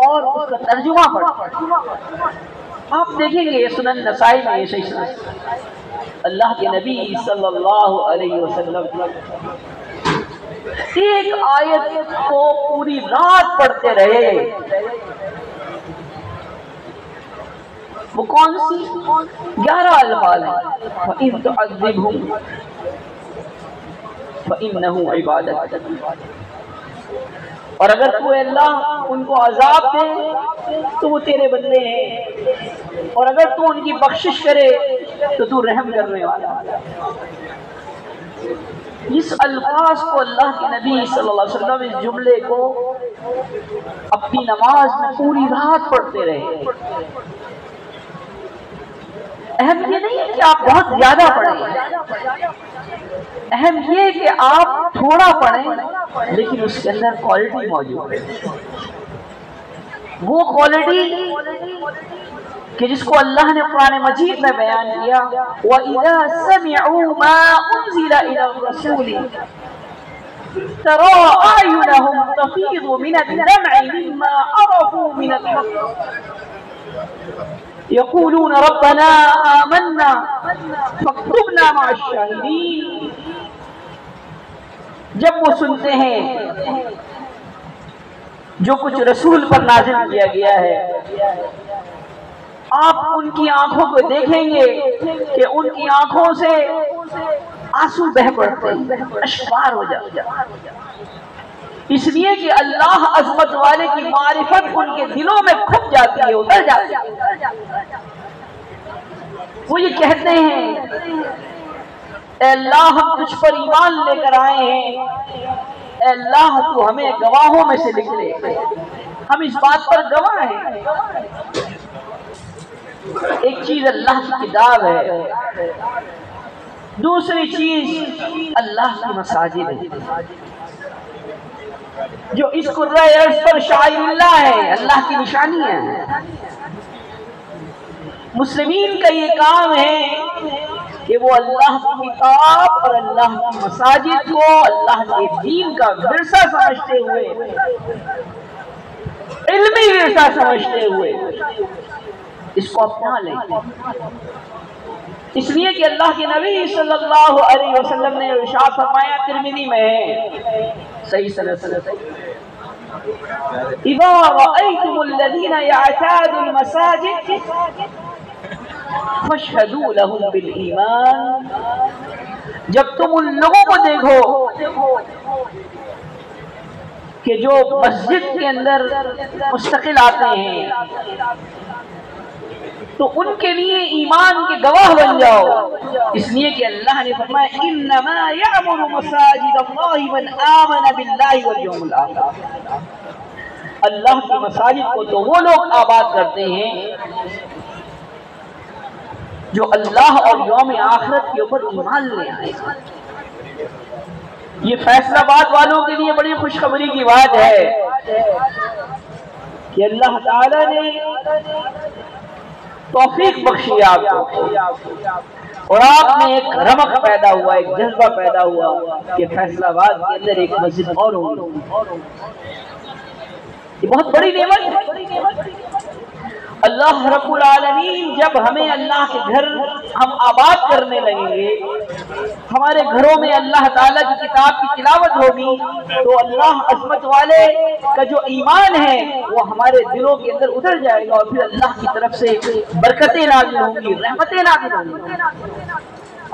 C: اور اس کا ترجمہ پڑھیں۔ آپ دیکھیں گے سنن نسائی میں یہ صحیح اللہ کے نبی صلی اللہ علیہ وسلم ایک آیت کو پوری رات پڑھتے رہے۔ وہ کون سی 11 الفاظ ہیں، وَإِن تُعَذِّبْهُمْ فَإِنَّهُ عِبَادَكَ، اور اگر تو اللہ ان کو عذاب دے تو وہ تیرے بندے ہیں، اور اگر تو ان کی بخشش کرے تو تو رحم کرنے والا۔ اس الفاظ کو اللہ کے نبی صلی اللہ علیہ وسلم اس جملے کو اپنی نماز میں پوری رات پڑھتے رہے۔ اہم یہ نہیں ہے کہ آپ بہت زیادہ پڑھیں، اہم یہ کہ آپ تھوڑا پڑھیں لیکن اس کے اندر کوالٹی موجود ہے، وہ کوالٹی کہ جس کو اللہ نے قرآن مجید میں بیان کیا وَإِذَا سَمِعُوا مَا أُنزِلَ إِلَى الرَّسُولِ تَرَى أَعْيُنَهُمْ تَفِيضُ مِنَ الدَّمْعِ مِمَّا عَرَفُوا مِنَ الْحَقِّ يقولون ربنا آمنا فاكتبنا مع الشاہدین۔ جب وہ سنتے ہیں جو کچھ رسول پر نازل کیا گیا ہے، آپ ان کی آنکھوں کو دیکھیں گے کہ ان کی آنکھوں سے آنسو بہہ پڑتے ہیں، اشکبار ہو جاتے ہیں، اس لیے کہ اللہ عظمت والے کی معرفت ان کے دلوں میں کھپ جاتی ہے، اتر جاتی ہے۔ وہ یہ کہتے ہیں اے اللہ ہم تجھ پر ایمان لے کر آئے ہیں، اے اللہ تو ہمیں گواہوں میں سے لکھ لے، ہم اس بات پر گواہ ہیں۔ ایک چیز اللہ کی کتاب ہے، دوسری چیز اللہ کی مساجد ہے، جو اس قرۂ ارض پر شاعر اللہ ہے، اللہ کی نشانی ہے۔ مسلمین کا یہ کام ہے کہ وہ اللہ کی کتاب اور اللہ کی مساجد کو اللہ کے دین کا ورثہ سمجھتے ہوئے، علمی ورثہ سمجھتے ہوئے اس کو اپنا لیں، اس لیے کہ اللہ کے نبی صلی اللہ علیہ وسلم نے ارشاد فرمایا، ترمذی میں ہے، صحیح سند سے، اذا رأيتم الذين يعتادوا المساجد فاشهدوا لهم بالایمان، جب تم ان لوگوں کو دیکھو کہ جو مسجد کے اندر مستقل آتے ہیں تو ان کے لیے ایمان کے گواہ بن جاؤ، اس لیے کہ اللہ نے فرمایا انما یعمر مساجد اللہ من آمن باللہ والیوم الآخر، اللہ کی مساجد کو تو وہ لوگ آباد کرتے ہیں جو اللہ اور یوم آخرت کے اوپر ایمان لے آئے۔ یہ فیصلہ آباد والوں کے لیے بڑی خوشخبری کی بات ہے کہ اللہ تعالی نے توفیق بخشی آپ کو، اور آپ میں ایک رمق پیدا ہوا، ایک جذبہ پیدا ہوا کہ فیصلہ آباد کے اندر ایک مسجد اور ہوگی۔ یہ بہت بڑی نعمت ہے۔ اللہ رب العالمین جب ہمیں اللہ کے گھر ہم آباد کرنے لگیں گے، ہمارے گھروں میں اللہ تعالیٰ کی کتاب کی تلاوت ہوگی، تو اللہ عظمت والے کا جو ایمان ہے وہ ہمارے دلوں کے اندر اتر جائے گا، اور پھر اللہ کی طرف سے برکتیں نازل ہوں گی، رحمتیں نازل ہوں گی۔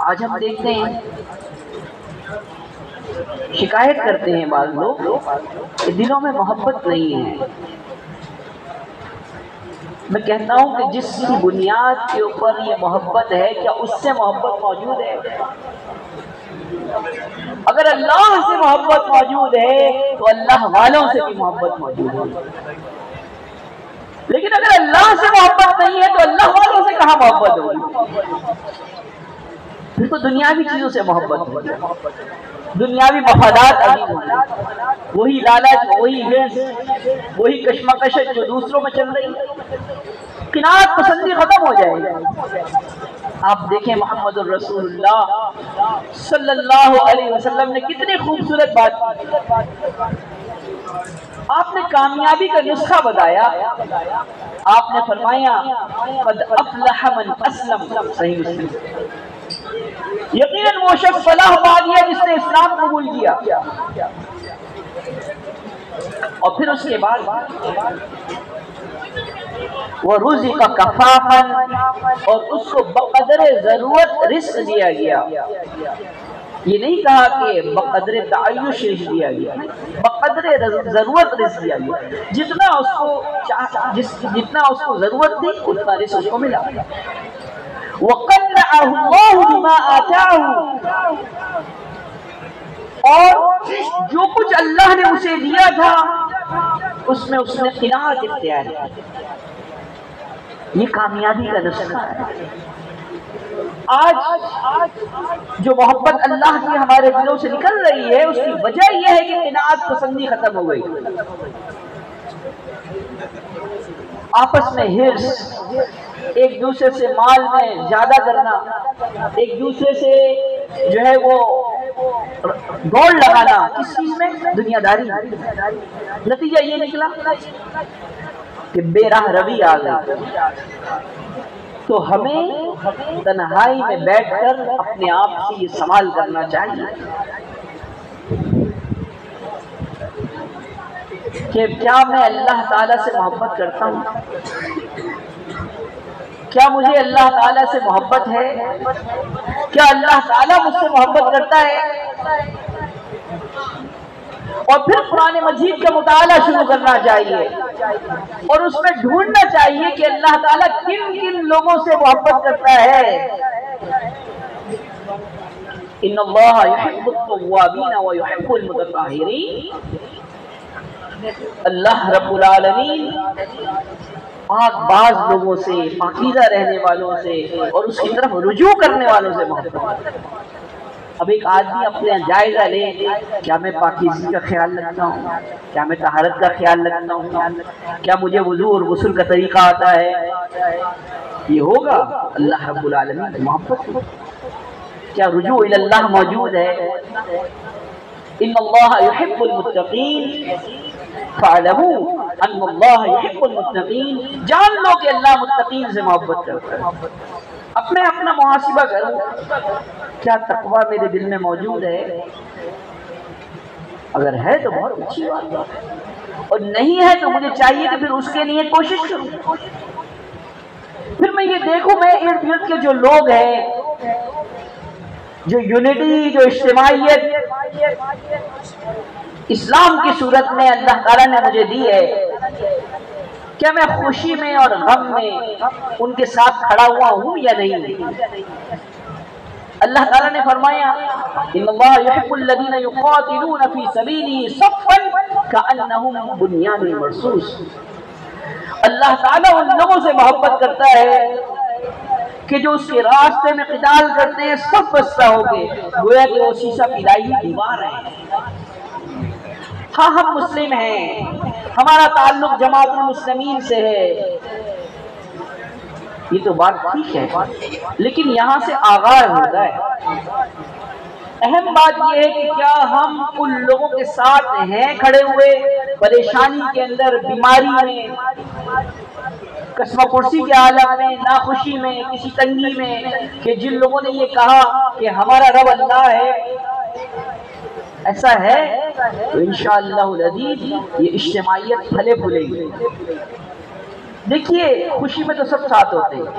C: آج ہم دیکھتے ہیں، شکایت کرتے ہیں بعض لوگ کہ دلوں میں محبت نہیں ہے۔ میں کہتا ہوں کہ جس کی بنیاد کے اوپر یہ محبت ہے، کیا اس سے محبت موجود ہے؟ اگر اللہ سے محبت موجود ہے تو اللہ والوں سے بھی محبت موجود ہے، لیکن اگر اللہ سے محبت نہیں ہے تو اللہ والوں سے کہاں محبت ہوگی؟ پھر تو دنیاوی چیزوں سے محبت ہوگی، دنیاوی مفادات عزیز ہوں، وہی لالچ، وہی حرص، وہی کشمکش جو دوسروں میں چل رہی ہے، قناعت پسندی ختم ہو جائے گی۔ آپ دیکھیں محمد الرسول اللہ صلی اللہ علیہ وسلم نے کتنی خوبصورت بات کی۔ آپ نے کامیابی کا نسخہ بتایا، آپ نے فرمایا قد افلح من اسلم، صحیح مسلم، یقیناً وہ شخص فلاح پا گیا جس نے اسلام قبول کیا۔ اور پھر اس کے بعد وہ رزق کفافا، اور اس کو بقدر ضرورت رزق دیا گیا۔ یہ نہیں کہا کہ بقدر تعیش رزق دیا گیا، بقدر ضرورت رزق دیا گیا، جتنا اس کو ضرورت تھی اتنا رزق اس کو ملا۔ وَقَنَّعَهُ اللَّهُ بِمَا آتَاهُ، اور جو کچھ اللہ نے اسے دیا تھا اس میں اس نے قناعت اختیار کی۔ یہ کامیابی کا نسخہ ہے۔ آج جو محبت اللہ کی ہمارے دلوں سے نکل رہی ہے، اس کی وجہ یہ ہے کہ قناعت پسندی ختم ہو گئی۔ آپس میں حرص، ایک دوسرے سے مال میں زیادہ کرنا، ایک دوسرے سے جو ہے وہ دوڑ لگانا، کس چیز میں؟ دنیا داری۔ نتیجہ یہ نکلا کہ بے راہ روی آ گئی۔ تو ہمیں تنہائی میں بیٹھ کر اپنے آپ سے یہ سوال کرنا چاہیے کہ کیا میں اللہ تعالیٰ سے محبت کرتا ہوں؟ کیا مجھے اللہ تعالیٰ سے محبت ہے؟ کیا اللہ تعالیٰ مجھ سے محبت کرتا ہے؟ اور پھر قرآن مجید کا مطالعہ شروع کرنا چاہیے، اور اس میں ڈھونڈنا چاہیے کہ اللہ تعالیٰ کن کن لوگوں سے محبت کرتا ہے۔ ان اللہ یحب التوابین ویحب المتطہرین، اللہ رب العالمین پاک باز لوگوں سے، پاکیزہ رہنے والوں سے اور اس کی طرف رجوع کرنے والوں سے محبت کرتا ہے۔ اب ایک آدمی اپنے جائزہ لے، کیا میں پاکیزگی کا خیال رکھتا ہوں؟ کیا میں طہارت کا خیال رکھتا ہوں؟ کیا مجھے وضو اور غسل کا طریقہ آتا ہے؟ یہ ہوگا اللہ رب العالمین کی محبت۔ کیا رجوع الی اللہ موجود ہے؟ ان اللہ یحب المتقین، فَعْلَمُوا أَنَّ اللَّهَ يُحِبُّ الْمُتَّقِينَ، جان لو کہ اللہ متقین سے محبت کرتا ہے۔ اپنے اپنا محاسبہ کرو، کیا تقوی میرے دل میں موجود ہے؟ اگر ہے تو بہت اچھی بات ہے، اور نہیں ہے تو مجھے چاہیے کہ پھر اس کے لیے کوشش کروں۔ پھر میں یہ دیکھوں میں ارد گرد کے جو لوگ ہیں، جو یونٹی، جو اجتماعیت اسلام کی صورت میں اللہ تعالیٰ نے مجھے دی ہے، کیا میں خوشی میں اور غم میں ان کے ساتھ کھڑا ہوا ہوں یا نہیں؟ اللہ تعالیٰ نے فرمایا ان اللہ یحب الذین یقاتلون فی سبیلہ صفا کأنہم بنیان مرصوص۔ اللہ تعالیٰ ان لوگوں سے محبت کرتا ہے کہ جو اس کے راستے میں قتال کرتے ہیں سب بستہ ہو کے، گویا کہ وہ شیشہ پلائی دیوار ہے۔ ہاں ہم مسلم ہیں، ہمارا تعلق جماعت المسلمین سے ہے، یہ تو بات ٹھیک ہے، لیکن یہاں سے آغاز ہوتا ہے۔ اہم بات یہ ہے کہ کیا ہم ان لوگوں کے ساتھ ہیں کھڑے ہوئے پریشانی کے اندر، بیماری میں، قسم پرسی کے عالم میں، ناخوشی میں، کسی تنگی میں، کہ جن لوگوں نے یہ کہا کہ ہمارا رب اللہ ہے، ایسا ہے تو انشاءاللہ العزیز یہ اجتماعیت پھلے پھولے گی۔ دیکھیے خوشی میں تو سب ساتھ ہوتے ہیں،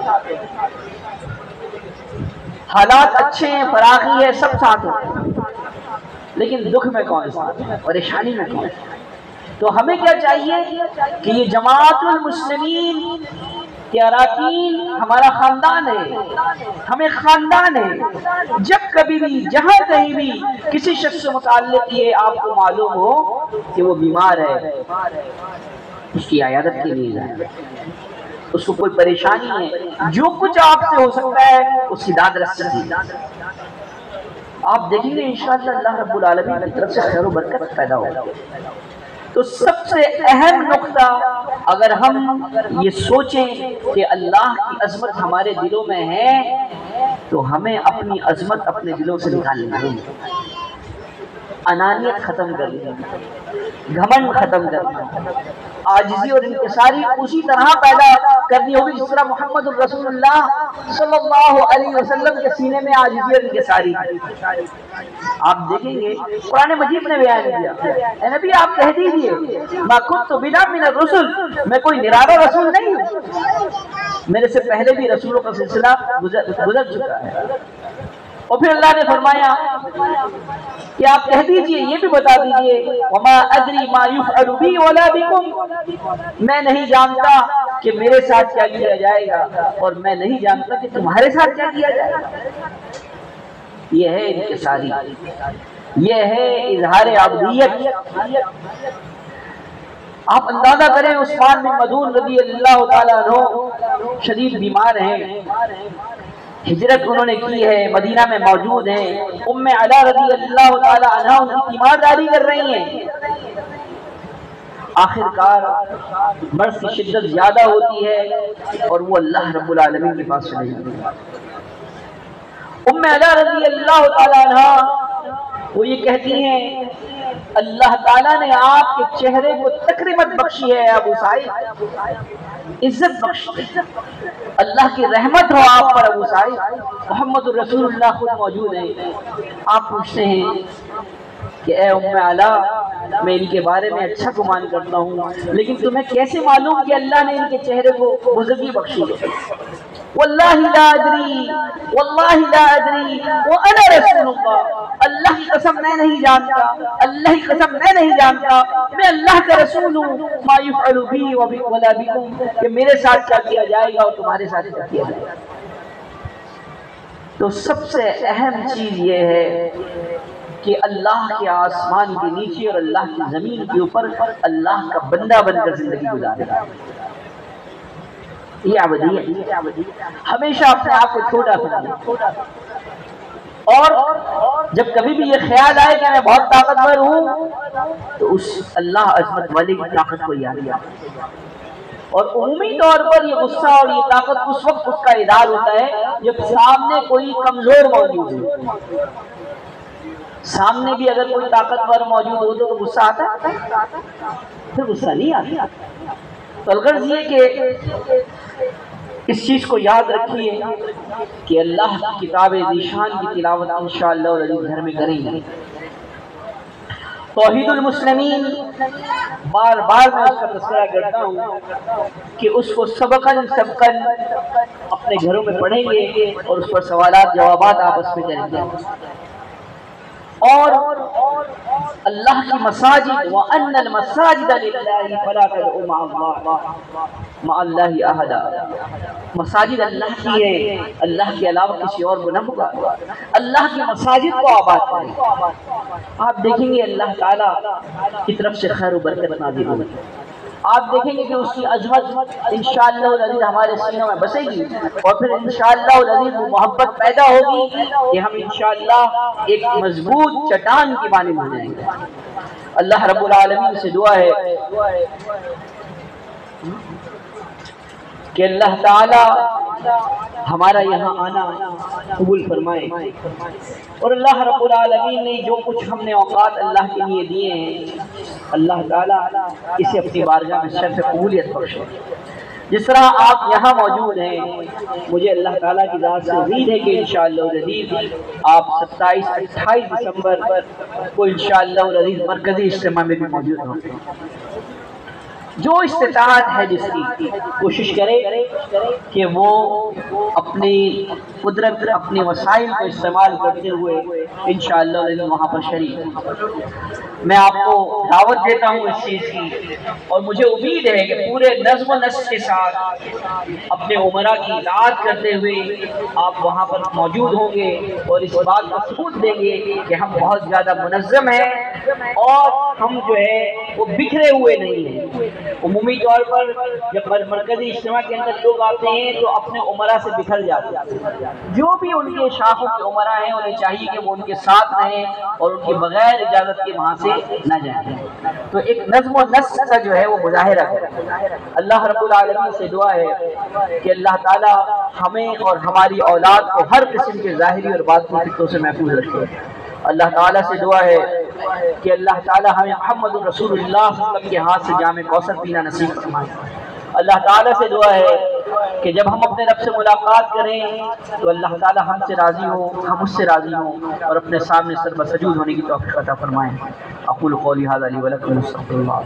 C: حالات اچھے ہیں، فراخی ہے، سب ساتھ ہوتے ہیں، لیکن دکھ میں کون ساتھ ہے، پریشانی میں کون ساتھ ہے؟ تو ہمیں کیا چاہیے کہ یہ جماعت المسلمین کے اراکین ہمارا خاندان ہے، ہمیں خاندان ہے۔ جب کبھی بھی، جہاں کہیں بھی کسی شخص سے متعلق یہ آپ کو معلوم ہو کہ وہ بیمار ہے، اس کی عیادت کے لیے جائیں، اس کو کوئی پریشانی ہے، جو کچھ آپ سے ہو سکتا ہے اس کی داد رس سکتی، آپ دیکھیں گے انشاءاللہ اللہ رب العالمین کی طرف سے خیر و برکت پیدا ہوگا۔ تو سب سے اہم نقطہ اگر ہم یہ سوچیں کہ اللہ کی عظمت ہمارے دلوں میں ہے تو ہمیں اپنی عظمت اپنے دلوں سے نکالنی ہوگی، انانیت ختم کرنی، گھمنڈ ختم کرنا، عاجزی اور انکساری اسی طرح پیدا کرنی ہوگی جس طرح محمد الرسول اللہ صلی اللہ علیہ وسلم کے سینے میں عاجزی اور انکساری۔ آپ دیکھیں گے قرآن مجید نے بیان کیا، اے نبی آپ کہہ دیجئے ما کنت بدعا من الرسل، میں کوئی نرارا رسول نہیں ہوں، میرے سے پہلے بھی رسولوں کا سلسلہ گزر چکا ہے۔ اور پھر اللہ نے فرمایا کہ آپ کہہ دیجئے، یہ بھی بتا دیجئے وما ادری ما یفعل بی ولا بکم، میں نہیں جانتا کہ میرے ساتھ کیا کیا جائے گا اور میں نہیں جانتا کہ تمہارے ساتھ کیا کیا جائے گا۔ یہ ہے انکساری، یہ ہے اظہار عبدیت۔ آپ اندازہ کریں عثمان بن مظعون رضی اللہ تعالیٰ عنہ شدید بیمار ہیں، ہجرت انہوں نے کی ہے، مدینہ میں موجود ہیں، ام علا رضی اللہ تعالیٰ عنہ ان کی تیمارداری کر رہی ہیں، آخر کار مرض کی شدت زیادہ ہوتی ہے اور وہ اللہ رب العالمین کے پاس چلے جاتی ہے۔ ام علا رضی اللہ تعالیٰ عنہ وہ یہ کہتی ہیں اللہ تعالیٰ نے آپ کے چہرے کو تکریمت بخشی ہے ابو سعید، عزت بخشی، اللہ کی رحمت ہو آپ پر ابو سعید۔ محمد الرسول اللہ خود موجود ہیں، آپ پوچھتے ہیں کہ اے ام علا میں ان کے بارے میں اچھا گمان کرتا ہوں، لیکن تمہیں کیسے معلوم کہ اللہ نے ان کے چہرے کو بزرگی بخشی ہے؟ واللہ لا ادری، واللہ لا ادری وانا رسول اللہ، اللہ کی قسم میں نہیں جانتا، اللہ کی قسم میں نہیں جانتا، میں اللہ کا رسول ہوں، ما یفعل بی ولا بکم، کہ میرے ساتھ کیا کیا جائے گا اور تمہارے ساتھ کیا کیا جائے گا۔ تو سب سے اہم چیز یہ ہے کہ اللہ کے آسمان کے نیچے اور اللہ کی زمین کے اوپر اللہ کا بندہ بن کر زندگی گزارے گا۔ یہ عبدیت، ہمیشہ اپنے آپ کو چھوٹا سمجھنا، اور جب کبھی بھی یہ خیال آئے کہ میں بہت طاقتور ہوں تو اس اللہ عظمت والے کی طاقت کو یاد کیا، اور عمومی طور پر یہ غصہ اور یہ طاقت اس وقت اس کا ادار ہوتا ہے جب سامنے کوئی کمزور موجود ہے۔ سامنے بھی اگر کوئی طاقتور موجود ہو تو غصہ آتا ہے؟ پھر غصہ نہیں آتا۔ تو الغرض یہ کہ اس چیز کو یاد رکھیے کہ اللہ کی کتاب ذیشان کی تلاوت انشاءاللہ العزیز گھر میں کریں گے۔ توحید المسلمین بار بار میں اس کا تذکرہ کرتا ہوں کہ اس کو سبقاً اپنے گھروں میں پڑھیں گے اور اس پر سوالات جوابات آپس میں کریں گے۔ اور اللہ کی مساجد وَأَنَّ الْمَسَاجِدَ لِلَّهِ فَلَا تَدْعُوا مَعَ اللَّهِ أَحَدًا، مساجد اللہ کی ہے، اللہ کے علاوہ کسی اور کو نہ پکارو، اللہ کی مساجد کو آباد کریں۔ آپ دیکھیں گے اللہ تعالیٰ کی طرف سے خیر و برکت نازل ہوگی، آپ دیکھیں گے کہ اس کی عظمت انشاءاللہ العزیز ہمارے سینوں میں بسے گی، اور پھر انشاءاللہ العزیز وہ محبت پیدا ہوگی کہ ہم انشاءاللہ ایک مضبوط چٹان کی مانند ہو جائیں گے۔ اللہ رب العالمین سے دعا ہے کہ اللہ تعالی ہمارا یہاں آنا قبول فرمائے، اور اللہ رب العالمین نے جو کچھ ہم نے اوقات اللہ کے لیے دیے ہیں اللہ تعالی اسے اپنی بارگاہ میں شرف قبولیت بخشے۔ جس طرح آپ یہاں موجود ہیں، مجھے اللہ تعالیٰ کی ذات سے امید ہے کہ انشاءاللہ العزیز آپ 27-28 دسمبر کو انشاءاللہ العزیز مرکزی اجتماع میں بھی موجود ہوں گے۔ جو استطاعت ہے جس کی کوشش کرے کہ وہ اپنی قدرت اپنی وسائل کو استعمال کرتے ہوئے انشاءاللہ وہاں پر شریک۔ میں آپ کو دعوت دیتا ہوں اس چیز کی، اور مجھے امید ہے کہ پورے نظم و نسق کے ساتھ اپنے عمرہ کی اطاعت کرتے ہوئے آپ وہاں پر موجود ہوں گے، اور اس بات کا ثبوت دیں گے کہ ہم بہت زیادہ منظم ہیں اور ہم جو ہے وہ بکھرے ہوئے نہیں ہیں۔ عمومی طور پر جب مرکزی اجتماع کے اندر لوگ آتے ہیں تو اپنے عمرہ سے بکھر جاتے ہیں، جو بھی ان کے شاخوں کے عمرہ ہیں انہیں چاہیے کہ وہ ان کے ساتھ رہیں اور ان کی بغیر اجازت کے وہاں سے نہ جائیں۔ تو ایک نظم و نسق کا جو ہے وہ مظاہرہ ہے۔ اللہ رب العالمین سے دعا ہے کہ اللہ تعالی ہمیں اور ہماری اولاد کو ہر قسم کے ظاہری اور باطنی فتنوں سے محفوظ رکھے۔ اللہ تعالیٰ سے دعا ہے کہ اللہ تعالیٰ ہمیں محمد رسول اللہ صلی اللہ علیہ وسلم کے ہاتھ سے جام کوثر پینا نصیب فرمائے۔ اللہ تعالیٰ سے دعا ہے کہ جب ہم اپنے رب سے ملاقات کریں تو اللہ تعالیٰ ہم سے راضی ہو، ہم اس سے راضی ہوں، اور اپنے سامنے سر بسجود ہونے کی توفیق عطا فرمائیں۔ اقول قولی ھذا لی ولکم استغفر اللہ۔